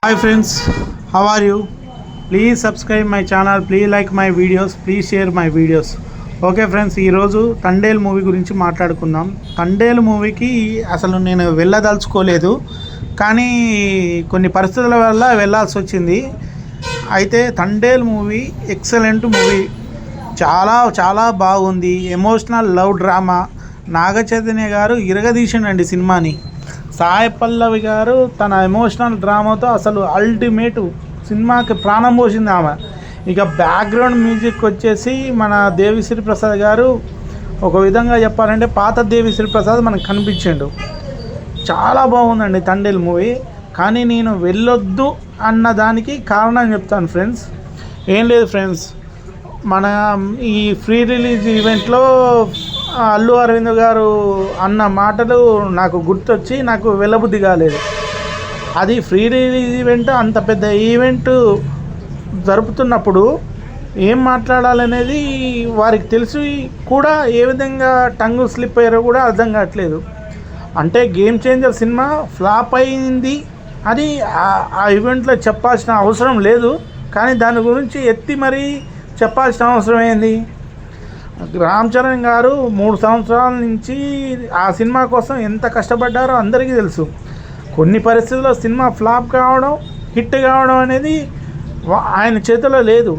Hi friends, how are you? Please subscribe my channel, please like my videos, please share my videos. Okay friends, ఈరోజు Thandel movie గురించి మాట్లాడుకుందాం. తండేల్ మూవీకి అసలు నేను వెళ్ళదలుచుకోలేదు, కానీ కొన్ని పరిస్థితుల వల్ల వెళ్ళాల్సి వచ్చింది. అయితే తండేల్ మూవీ ఎక్సలెంట్ మూవీ, చాలా చాలా బాగుంది. Emotional love drama. Naga Chaitanya గారు ఇరగదీసిండండి సినిమాని. సాయి పల్లవి గారు తన ఎమోషనల్ డ్రామాతో అసలు అల్టిమేట్ సినిమాకి ప్రాణం పోసింది ఆమె. ఇక బ్యాక్గ్రౌండ్ మ్యూజిక్ వచ్చేసి మన దేవిశ్రీ ప్రసాద్ గారు, ఒక విధంగా చెప్పాలంటే పాత దేవిశ్రీ ప్రసాద్ మనకు కనిపించిండు. చాలా బాగుందండి తండేల్ మూవీ. కానీ నేను వెళ్ళొద్దు అన్న దానికి కారణం చెప్తాను ఫ్రెండ్స్. ఏం లేదు ఫ్రెండ్స్, మన ఈ ఫ్రీ రిలీజ్ ఈవెంట్లో అల్లు అరవింద్ గారు అన్న మాటలు నాకు గుర్తొచ్చి నాకు వెళ్ళబుద్ధి కాలేదు. అది ఫ్రీ రిలీజ్ ఈవెంట్, అంత పెద్ద ఈవెంట్ జరుపుతున్నప్పుడు ఏం మాట్లాడాలనేది వారికి తెలిసి కూడా ఏ విధంగా టంగు స్లిప్ అయ్యారో కూడా అర్థం కావట్లేదు. అంటే గేమ్ చేంజర్ సినిమా ఫ్లాప్ అయింది అని ఆ ఈవెంట్లో చెప్పాల్సిన అవసరం లేదు, కానీ దాని గురించి ఎత్తి మరీ చెప్పాల్సిన అవసరం ఏంది? రామ్ చరణ్ గారు 3 సంవత్సరాల నుంచి ఆ సినిమా కోసం ఎంత కష్టపడ్డారో అందరికీ తెలుసు. కొన్ని పరిస్థితుల్లో సినిమా ఫ్లాప్ కావడం, హిట్ కావడం అనేది ఆయన చేతిలో లేదు.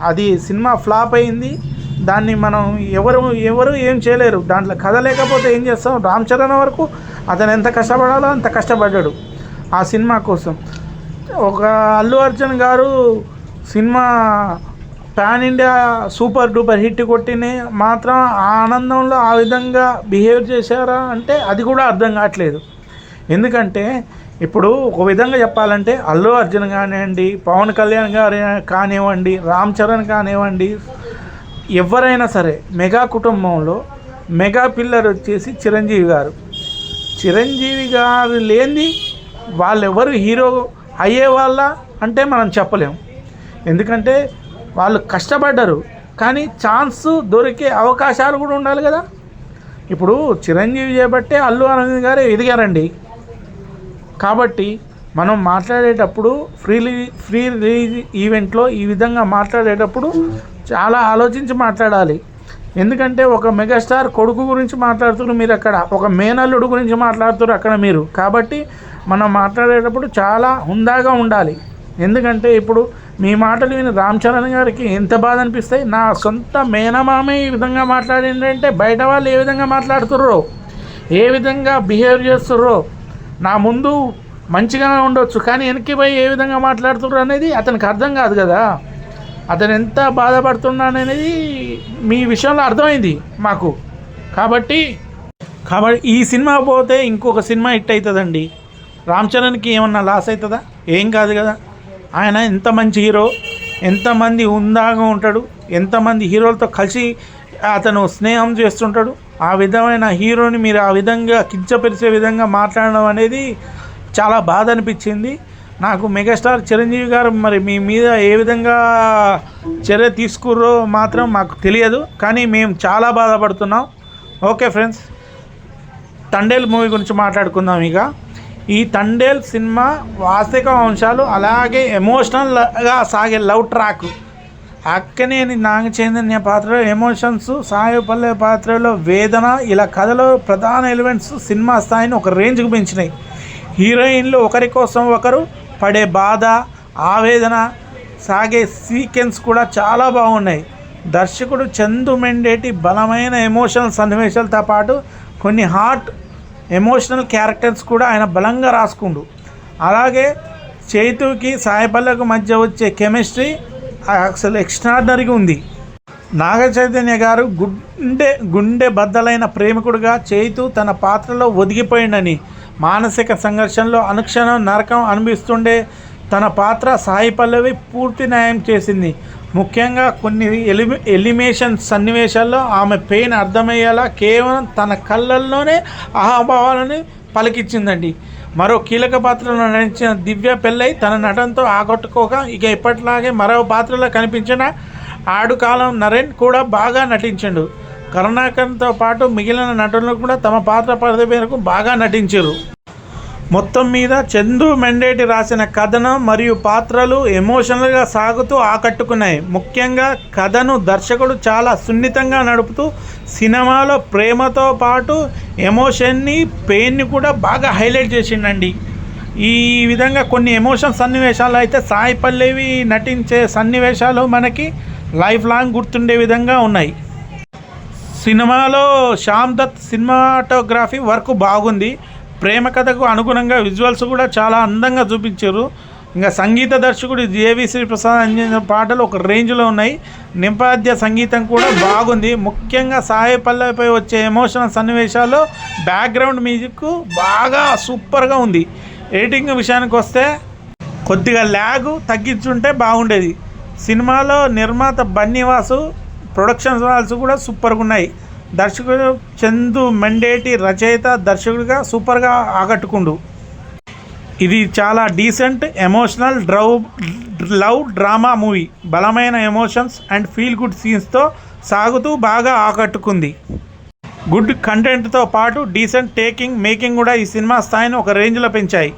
అది సినిమా ఫ్లాప్ అయింది, దాన్ని మనం ఎవరు ఏం చేయలేరు. దాంట్లో కథ లేకపోతే ఏం చేస్తాం? రామ్ చరణ్ వరకు అతను ఎంత కష్టపడాలో అంత కష్టపడ్డాడు ఆ సినిమా కోసం. ఒక అల్లు అర్జున్ గారు cinema pan India super duper hit కొట్టిన మాత్రం ఆ ఆనందంలో ఆ విధంగా బిహేవ్ చేశారా అంటే అది కూడా అర్థం కావట్లేదు. ఎందుకంటే ఇప్పుడు ఒక విధంగా చెప్పాలంటే అల్లు అర్జున్ కానివ్వండి, పవన్ కళ్యాణ్ గారు కానివ్వండి, రామ్ చరణ్ కానివ్వండి, ఎవరైనా సరే మెగా కుటుంబంలో మెగా పిల్లర్ వచ్చేసి చిరంజీవి గారు. చిరంజీవి గారు లేనిది వాళ్ళెవరు హీరో అయ్యేవాళ్ళ అంటే మనం చెప్పలేము. ఎందుకంటే వాళ్ళు కష్టపడ్డారు, కానీ ఛాన్స్ దొరికే అవకాశాలు కూడా ఉండాలి కదా. ఇప్పుడు చిరంజీవి చేయబట్టే అల్లు అరవింద్ గారు ఎదిగారండి. కాబట్టి మనం మాట్లాడేటప్పుడు ఫ్రీ రిలీజ్ ఈవెంట్లో ఈ విధంగా మాట్లాడేటప్పుడు చాలా ఆలోచించి మాట్లాడాలి. ఎందుకంటే ఒక మెగాస్టార్ కొడుకు గురించి మాట్లాడుతున్నారు మీరు, అక్కడ ఒక మేనల్లుడు గురించి మాట్లాడుతున్నారు అక్కడ మీరు. కాబట్టి మనం మాట్లాడేటప్పుడు చాలా హుందాగా ఉండాలి. ఎందుకంటే ఇప్పుడు మీ మాటలు విని రామ్ చరణ్ గారికి ఎంత బాధ అనిపిస్తాయి. నా సొంత మేనమామే ఈ విధంగా మాట్లాడిందంటే బయట వాళ్ళు ఏ విధంగా మాట్లాడుతుర్రో, ఏ విధంగా బిహేవ్ చేస్తుర్రో, నా ముందు మంచిగానే ఉండొచ్చు కానీ వెనక్కి పోయి ఏ విధంగా మాట్లాడుతుర్రో అనేది అతనికి అర్థం కాదు కదా. అతను ఎంత బాధపడుతున్నాడనేది మీ విషయంలో అర్థమైంది మాకు. కాబట్టి ఈ సినిమా పోతే ఇంకొక సినిమా హిట్ అవుతుందండి. రామ్ చరణ్కి ఏమన్నా లాస్ అవుతుందా? ఏం కాదు కదా. ఆయన ఎంత మంచి హీరో, ఎంతమంది హుందాగా ఉంటాడు, ఎంతమంది హీరోలతో కలిసి అతను స్నేహం చేస్తుంటాడు. ఆ విధమైన హీరోని మీరు ఆ విధంగా కించపరిచే విధంగా మాట్లాడడం అనేది చాలా బాధ అనిపించింది నాకు. మెగాస్టార్ చిరంజీవి గారు మరి మీ మీద ఏ విధంగా చర్య తీసుకుర్రో మాత్రం మాకు తెలియదు, కానీ మేము చాలా బాధపడుతున్నాం. ఓకే ఫ్రెండ్స్, తండేల్ మూవీ గురించి మాట్లాడుకుందాం. ఇక ఈ తండేల్ సినిమా వాస్తవిక అంశాలు, అలాగే ఎమోషనల్గా సాగే లవ్ ట్రాక్, అక్కనేని నాగ చైతన్య పాత్రలో ఎమోషన్స్, సాయి పల్లవి పాత్రలో వేదన, ఇలా కథలో ప్రధాన ఎలిమెంట్స్ సినిమా స్థాయిని ఒక రేంజ్కి పెంచినాయి. హీరోయిన్లు ఒకరి కోసం ఒకరు పడే బాధ, ఆవేదన, సాగే సీక్వెన్స్ కూడా చాలా బాగున్నాయి. దర్శకుడు చందు మెండేటి బలమైన ఎమోషనల్ సన్నివేశాలతో పాటు కొన్ని హార్ట్ ఎమోషనల్ క్యారెక్టర్స్ కూడా ఆయన బలంగా రాసుకుండు. అలాగే చైతుకి సాయి పల్లవికి మధ్య వచ్చే కెమిస్ట్రీ అసలు ఎక్స్ట్రాడినరీగా ఉంది. నాగ చైతన్య గారు గుండె బద్దలైన ప్రేమికుడుగా, చైతు తన పాత్రలో ఒదిగిపోయిండని, మానసిక సంఘర్షణలో అనుక్షణం నరకం అనిపిస్తుండే తన పాత్ర సాయి పల్లవి పూర్తి న్యాయం చేసింది. ముఖ్యంగా కొన్ని ఎలిమేషన్ సన్నివేశాల్లో ఆమె పెయిన్ అర్థమయ్యేలా కేవలం తన కళ్ళల్లోనే అహాభావాలని పలికించిందండి. మరో కీలక పాత్రలో నటించిన దివ్య పెళ్ళై తన నటనతో ఆకట్టుకోక ఇక ఇప్పటిలాగే మరో పాత్రలో కనిపించిన ఆడుకాలం నరేన్ కూడా బాగా నటించాడు. కరుణాకర్తో పాటు మిగిలిన నటులు కూడా తమ పాత్ర పరిధి మేరకు బాగా నటించారు. మొత్తం మీద చందు మెండేటి రాసిన కథనం మరియు పాత్రలు ఎమోషనల్గా సాగుతూ ఆకట్టుకున్నాయి. ముఖ్యంగా కథను దర్శకుడు చాలా సున్నితంగా నడుపుతూ సినిమాలో ప్రేమతో పాటు ఎమోషన్ని, పెయిన్ని కూడా బాగా హైలైట్ చేసిండండి. ఈ విధంగా కొన్ని ఎమోషన్ సన్నివేశాలు అయితే సాయి పల్లవి నటించే సన్నివేశాలు మనకి లైఫ్ లాంగ్ గుర్తుండే విధంగా ఉన్నాయి. సినిమాలో శ్యామ్ దత్ సినిమాటోగ్రఫీ వర్క్ బాగుంది. ప్రేమ కథకు అనుగుణంగా విజువల్స్ కూడా చాలా అందంగా చూపించారు. ఇంకా సంగీత దర్శకుడు జేవి శ్రీప్రసాద్ అందించిన పాటలు ఒక రేంజ్లో ఉన్నాయి. నేపథ్య సంగీతం కూడా బాగుంది. ముఖ్యంగా సాయి పల్లవిపై వచ్చే ఎమోషనల్ సన్నివేశాల్లో బ్యాక్గ్రౌండ్ మ్యూజిక్ బాగా సూపర్గా ఉంది. ఎడిటింగ్ విషయానికి వస్తే కొద్దిగా ల్యాగ్ తగ్గించుంటే బాగుండేది. సినిమాలో నిర్మాత బన్నీవాసు, ప్రొడక్షన్ వాల్స్ కూడా సూపర్గా ఉన్నాయి. దర్శకుడు చందు మెండేటి, రచయిత, దర్శకుడిగా సూపర్గా ఆకట్టుకుండు. ఇది చాలా decent emotional love drama movie. బలమైన ఎమోషన్స్ అండ్ ఫీల్ గుడ్ సీన్స్తో సాగుతూ బాగా ఆకట్టుకుంది. గుడ్ కంటెంట్తో పాటు డీసెంట్ మేకింగ్ కూడా ఈ సినిమా స్థాయిని ఒక రేంజ్లో పెంచాయి.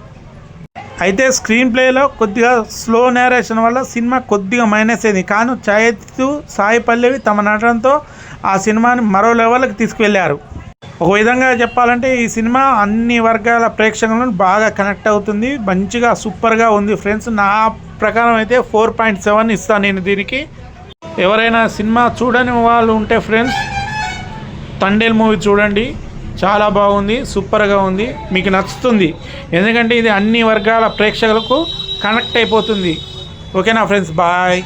అయితే స్క్రీన్ ప్లేలో కొద్దిగా స్లో నేరేషన్ వల్ల సినిమా కొద్దిగా మైనస్ అయింది. కానీ చైతు, సాయి పల్లవి తమ నటనతో ఆ సినిమాని మరో లెవెల్కి తీసుకువెళ్ళారు. ఒక విధంగా చెప్పాలంటే ఈ సినిమా అన్ని వర్గాల ప్రేక్షకులను బాగా కనెక్ట్ అవుతుంది. మంచిగా సూపర్గా ఉంది ఫ్రెండ్స్. నా ప్రకారం అయితే 4.7 ఇస్తాను నేను దీనికి. ఎవరైనా సినిమా చూడని వాళ్ళు ఉంటే ఫ్రెండ్స్, తండేల్ మూవీ చూడండి. చాలా బాగుంది, సూపర్గా ఉంది, మీకు నచ్చుతుంది. ఎందుకంటే ఇది అన్ని వర్గాల ప్రేక్షకులకు కనెక్ట్ అయిపోతుంది. ఓకేనా ఫ్రెండ్స్, బాయ్.